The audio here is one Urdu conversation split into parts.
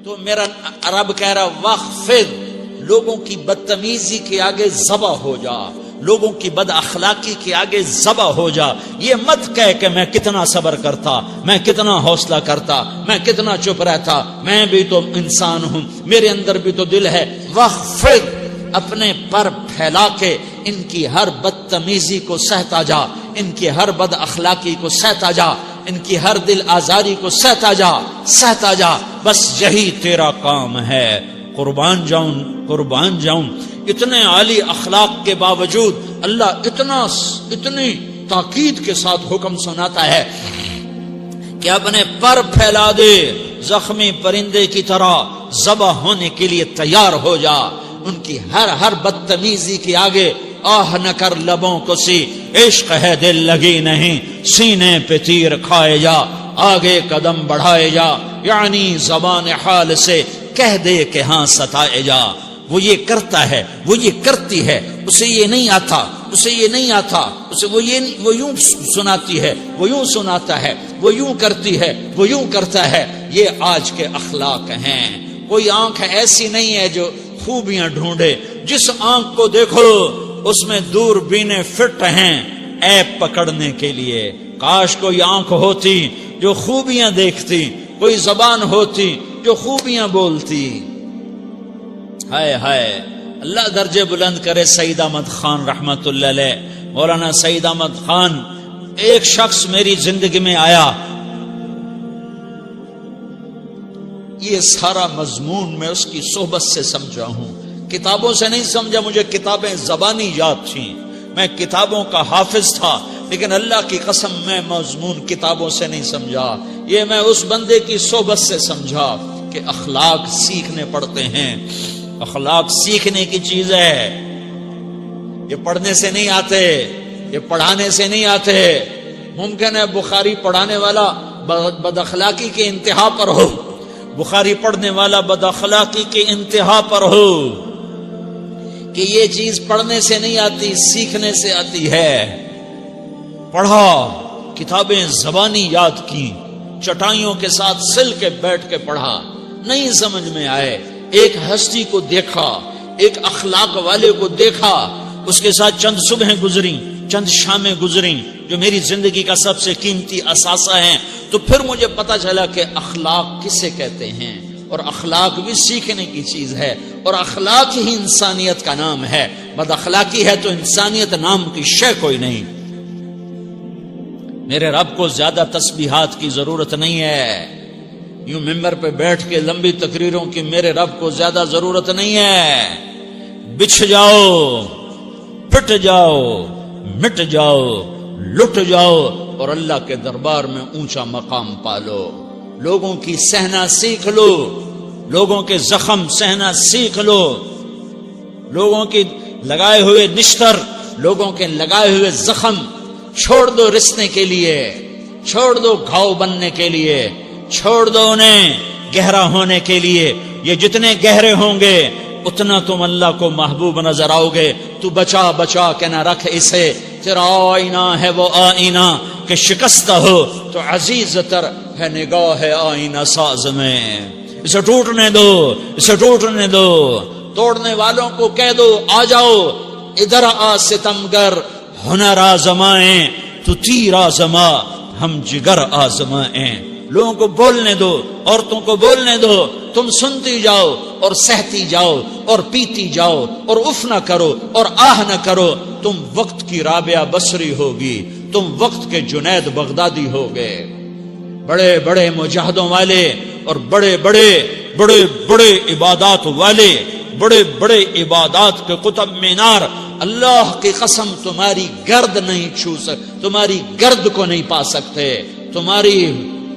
تو میرا رب کہہ رہا وخفض، لوگوں کی بدتمیزی کے آگے ذبح ہو جا، لوگوں کی بد اخلاقی کے آگے ذبح ہو جا. یہ مت کہہ کہ میں کتنا صبر کرتا، میں کتنا حوصلہ کرتا، میں کتنا چپ رہتا، میں بھی تو انسان ہوں، میرے اندر بھی تو دل ہے. وخفض، اپنے پر پھیلا کے ان کی ہر بدتمیزی کو سہتا جا، ان کی ہر بد اخلاقی کو سہتا جا، ان کی ہر دل آزاری کو سہتا جا، سہتا جا. بس یہی تیرا کام ہے. قربان جاؤں، قربان جاؤں. اتنے عالی اخلاق کے باوجود اللہ اتنی تاکید کے ساتھ حکم سناتا ہے کہ اپنے پر پھیلا دے، زخمی پرندے کی طرح ذبح ہونے کے لیے تیار ہو جا. ان کی ہر بدتمیزی کے آگے آہ نہ کر لبوں کو سی، عشق ہے دل لگی نہیں، سینے پہ تیر کھائے جا، آگے قدم بڑھائے جا، یعنی زبان حال سے کہہ دے کہ ہاں ستائے جا. وہ یہ کرتا ہے، وہ یہ کرتی ہے، اسے یہ نہیں آتا، اسے یہ نہیں آتا، اسے وہ یوں سناتی ہے، وہ یوں سناتا ہے، وہ یوں کرتی ہے، وہ یوں کرتا ہے. یہ آج کے اخلاق ہیں. کوئی آنکھ ایسی نہیں ہے جو خوبیاں ڈھونڈے. جس آنکھ کو دیکھو اس میں دوربینیں فٹ ہیں عیب پکڑنے کے لیے. کاش کوئی آنکھ ہوتی جو خوبیاں دیکھتی، کوئی زبان ہوتی جو خوبیاں بولتی. ہائے ہائے، اللہ درجے بلند کرے سعید احمد خان رحمت اللہ علیہ. مولانا سعید احمد خان، ایک شخص میری زندگی میں آیا، یہ سارا مضمون میں اس کی صحبت سے سمجھا ہوں، کتابوں سے نہیں سمجھا. مجھے کتابیں زبانی یاد تھیں، میں کتابوں کا حافظ تھا، لیکن اللہ کی قسم میں مضمون کتابوں سے نہیں سمجھا. یہ میں اس بندے کی صحبت سے سمجھا کہ اخلاق سیکھنے پڑتے ہیں. اخلاق سیکھنے کی چیز ہے، یہ پڑھنے سے نہیں آتے، یہ پڑھانے سے نہیں آتے. ممکن ہے بخاری پڑھانے والا بد اخلاقی کے انتہا پر ہو، بخاری پڑھنے والا بد اخلاقی کے انتہا پر ہو، کہ یہ چیز پڑھنے سے نہیں آتی، سیکھنے سے آتی ہے. پڑھا، کتابیں زبانی یاد کی، چٹائیوں کے ساتھ سل کے بیٹھ کے پڑھا، نہیں سمجھ میں آئے. ایک ہستی کو دیکھا، ایک اخلاق والے کو دیکھا، اس کے ساتھ چند صبحیں گزری، چند شامیں گزری جو میری زندگی کا سب سے قیمتی اثاثہ ہیں. تو پھر مجھے پتا چلا کہ اخلاق کسے کہتے ہیں، اور اخلاق بھی سیکھنے کی چیز ہے، اور اخلاق ہی انسانیت کا نام ہے. بد اخلاقی ہے تو انسانیت نام کی شے کوئی نہیں. میرے رب کو زیادہ تسبیحات کی ضرورت نہیں ہے، یوں ممبر پہ بیٹھ کے لمبی تقریروں کی میرے رب کو زیادہ ضرورت نہیں ہے. بچھ جاؤ، پٹ جاؤ، مٹ جاؤ، لٹ جاؤ، اور اللہ کے دربار میں اونچا مقام پالو. لوگوں کی سہنا سیکھ لو، لوگوں کے زخم سہنا سیکھ لو، لوگوں کی لگائے ہوئے نشتر، لوگوں کے لگائے ہوئے زخم چھوڑ دو رسنے کے لیے، چھوڑ دو گھاؤ بننے کے لیے، چھوڑ دو انہیں گہرا ہونے کے لیے. یہ جتنے گہرے ہوں گے اتنا تم اللہ کو محبوب نظر آؤ گے. تو بچا بچا کے نہ رکھ اسے، تیرا آئینہ ہے وہ آئینہ کہ شکستہ ہو تو عزیز تر ہے نگاہ آئینہ ساز میں. اسے ٹوٹنے دو، اسے ٹوٹنے دو. توڑنے والوں کو کہہ دو آ جاؤ ادھر آ ستمگر، ہنر آزمائیں تو تیر آزما، ہم جگر آزمائیں. لوگوں کو بولنے دو، عورتوں کو بولنے دو، تم سنتی جاؤ اور سہتی جاؤ اور پیتی جاؤ اور اف نہ کرو اور آہ نہ کرو. تم وقت کی رابعہ بصری ہوگی، تم وقت کے جنید بغدادی ہوگے. بڑے بڑے مجاہدوں والے اور بڑے بڑے بڑے بڑے عبادات والے، بڑے بڑے عبادات کے قطب مینار، اللہ کی قسم تمہاری گرد نہیں چھو سکتے، تمہاری گرد کو نہیں پا سکتے.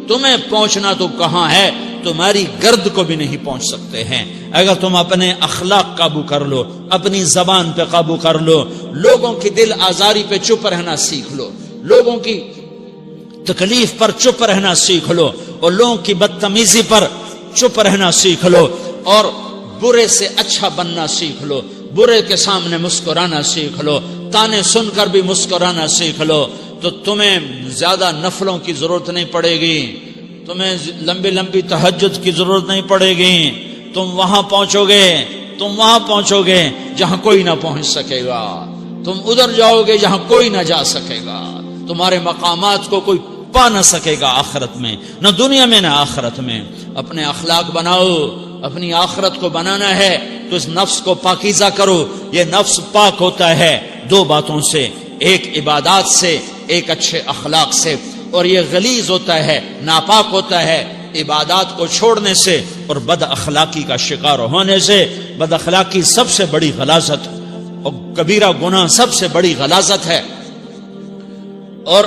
تمہیں پہنچنا تو کہاں ہے، تمہاری گرد کو بھی نہیں پہنچ سکتے ہیں. اگر تم اپنے اخلاق قابو کر لو، اپنی زبان پہ قابو کر لو، لوگوں کی دل آزاری پہ چپ رہنا سیکھ لو، لوگوں کی تکلیف پر چپ رہنا سیکھ لو، اور لوگوں کی بدتمیزی پر چپ رہنا سیکھ لو، اور برے سے اچھا بننا سیکھ لو، برے کے سامنے مسکرانا سیکھ لو، تانے سن کر بھی مسکرانا سیکھ لو، تو تمہیں زیادہ نفلوں کی ضرورت نہیں پڑے گی. تمہیں لمبی لمبی تہجد کی ضرورت نہیں پڑے گی. تم وہاں پہنچو گے جہاں کوئی نہ پہنچ سکے گا. تم ادھر جاؤ گے جہاں کوئی نہ جا سکے گا. تمہارے مقامات کو کوئی پا نہ سکے گا آخرت میں، نہ دنیا میں نہ آخرت میں. اپنے اخلاق بناؤ. اپنی آخرت کو بنانا ہے تو اس نفس کو پاکیزہ کرو. یہ نفس پاک ہوتا ہے دو باتوں سے، ایک عبادات سے، ایک اچھے اخلاق سے. اور یہ غلیظ ہوتا ہے، ناپاک ہوتا ہے عبادات کو چھوڑنے سے اور بد اخلاقی کا شکار ہونے سے. بد اخلاقی سب سے بڑی غلاظت اور کبیرہ گناہ سب سے بڑی غلاظت ہے، اور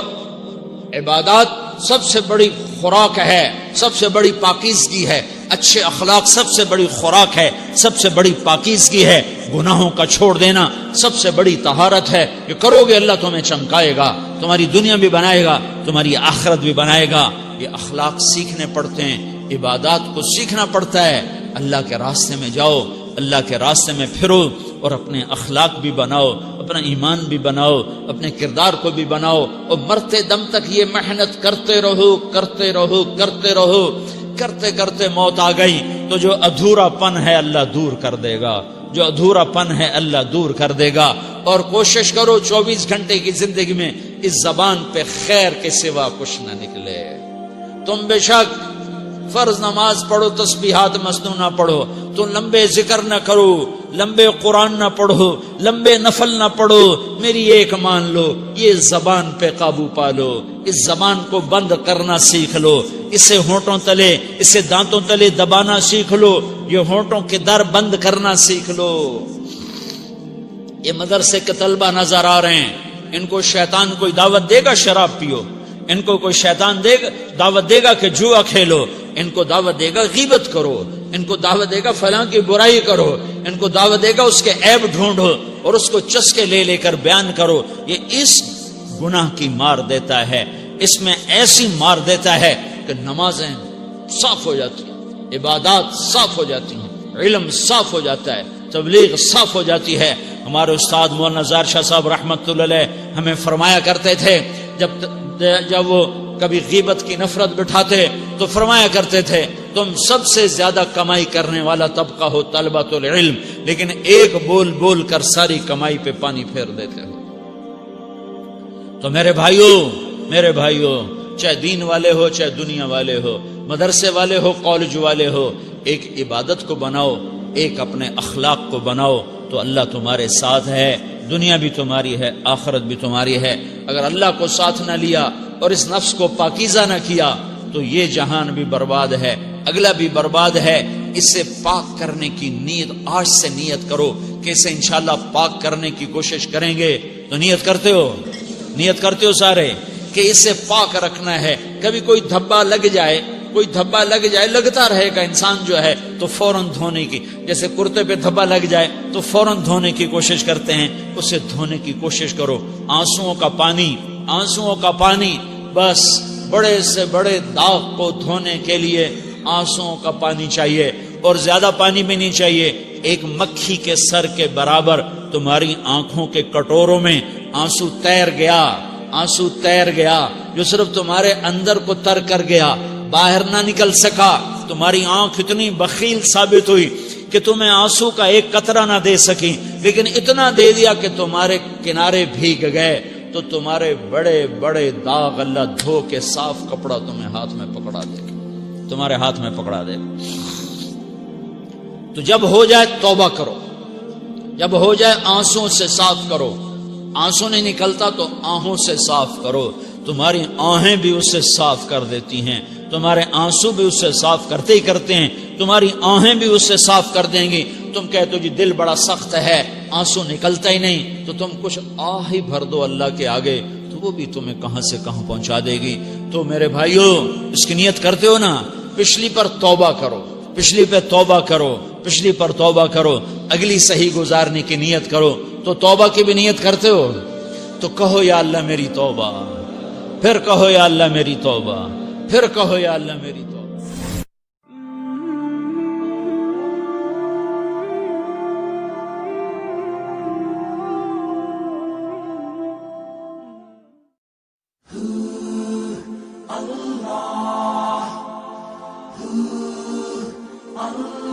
عبادات سب سے بڑی خوراک ہے، سب سے بڑی پاکیزگی ہے. اچھے اخلاق سب سے بڑی خوراک ہے، سب سے بڑی پاکیزگی ہے. گناہوں کا چھوڑ دینا سب سے بڑی طہارت ہے. یہ کرو گے اللہ تمہیں چمکائے گا، تمہاری دنیا بھی بنائے گا، تمہاری آخرت بھی بنائے گا. یہ اخلاق سیکھنے پڑتے ہیں، عبادات کو سیکھنا پڑتا ہے. اللہ کے راستے میں جاؤ، اللہ کے راستے میں پھرو، اور اپنے اخلاق بھی بناؤ، اپنا ایمان بھی بناؤ، اپنے کردار کو بھی بناؤ. اور مرتے دم تک یہ محنت کرتے رہو. کرتے کرتے موت آ گئی تو جو ادھورا پن ہے اللہ دور کر دے گا. جو ادھورا پن ہے اللہ دور کر دے گا. اور کوشش کرو 24 گھنٹے کی زندگی میں اس زبان پہ خیر کے سوا کچھ نہ نکلے. تم بے شک فرض نماز پڑھو، تسبیحات مسنون نہ پڑھو، تو لمبے ذکر نہ کرو، لمبے قرآن نہ پڑھو، لمبے نفل نہ پڑھو. میری ایک مان لو، یہ زبان پہ قابو پالو. اس زبان کو بند کرنا سیکھ لو. اسے ہونٹوں تلے، اسے دانتوں تلے دبانا سیکھ لو. یہ ہونٹوں کے در بند کرنا سیکھ لو. یہ مدرسے کے طلبہ نظر آ رہے ہیں، ان کو شیطان کوئی دعوت دے گا شراب پیو، ان کو کوئی شیطان دعوت دے گا کہ جوا کھیلو، ان کو دعوت دے گا غیبت کرو، ان کو دعوت دے گا فلاں کی برائی کرو، ان کو دعوت دے گا اس کے عیب ڈھونڈو اور اس کو چسکے لے لے کر بیان کرو. یہ اس گناہ کی مار دیتا ہے، اس میں ایسی مار دیتا ہے کہ نمازیں صاف ہو جاتی ہیں، عبادات صاف ہو جاتی ہیں، علم صاف ہو جاتا ہے، تبلیغ صاف ہو جاتی ہے. ہمارے استاد مولانا زار شاہ صاحب رحمت اللہ علیہ ہمیں فرمایا کرتے تھے، جب وہ کبھی غیبت کی نفرت بٹھاتے تو فرمایا کرتے تھے تم سب سے زیادہ کمائی کرنے والا طبقہ ہو طلبۃ العلم، لیکن ایک بول بول کر ساری کمائی پہ پانی پھیر دیتے ہو. تو میرے بھائیوں چاہے دین والے ہو چاہے دنیا والے ہو، مدرسے والے ہو کالج والے ہو، ایک عبادت کو بناؤ، ایک اپنے اخلاق کو بناؤ تو اللہ تمہارے ساتھ ہے. دنیا بھی تمہاری ہے، آخرت بھی تمہاری ہے. اگر اللہ کو ساتھ نہ لیا اور اس نفس کو پاکیزہ نہ کیا تو یہ جہان بھی برباد ہے، اگلا بھی برباد ہے. اسے پاک کرنے کی نیت آج سے نیت کرو کہ اسے انشاءاللہ پاک کرنے کی کوشش کریں گے. تو نیت کرتے ہو سارے کہ اسے پاک رکھنا ہے. کبھی کوئی دھبا لگ جائے، لگتا رہے گا انسان جو ہے تو فوراً دھونے کی، جیسے کرتے پہ دھبا لگ جائے تو فوراً دھونے کی کوشش کرتے ہیں، اسے دھونے کی کوشش کرو. آنسوؤں کا پانی بس بڑے سے بڑے داغ کو دھونے کے لیے آنسوؤں کا پانی چاہیے، اور زیادہ پانی بھی نہیں چاہیے. ایک مکھی کے سر کے برابر تمہاری آنکھوں کے کٹوروں میں آنسو تیر گیا جو صرف تمہارے اندر کو تر کر گیا، باہر نہ نکل سکا. تمہاری آنکھ اتنی بخیل ثابت ہوئی کہ تمہیں آنسو کا ایک قطرہ نہ دے سکی، لیکن اتنا دے دیا کہ تمہارے کنارے بھیگ گئے. تو تمہارے بڑے بڑے داغ اللہ دھو کے صاف کپڑا تمہیں ہاتھ میں پکڑا دے. تو جب ہو جائے توبہ کرو، جب ہو جائے آنسوں سے صاف کرو. آنسو نہیں نکلتا تو آہوں سے صاف کرو. تمہاری آہیں بھی اسے صاف کر دیتی ہیں، تمہارے آنسو بھی اسے صاف کرتے ہی کرتے ہیں، تمہاری آہیں بھی اسے صاف کر دیں گی. تم کہتے ہو جی دل بڑا سخت ہے، آنسو نکلتا ہی نہیں، تو تم کچھ آہ ہی بھر دو اللہ کے آگے، تو وہ بھی تمہیں کہاں سے کہاں پہنچا دے گی. تو میرے بھائیو اس کی نیت کرتے ہو نا، پچھلی پر توبہ کرو، پچھلی پر توبہ کرو، اگلی صحیح گزارنے کی نیت کرو. تو توبہ کی بھی نیت کرتے ہو تو کہو یا اللہ میری توبہ، پھر کہو یا اللہ میری توبہ، پھر کہو یا اللہ میری توبہ. Allah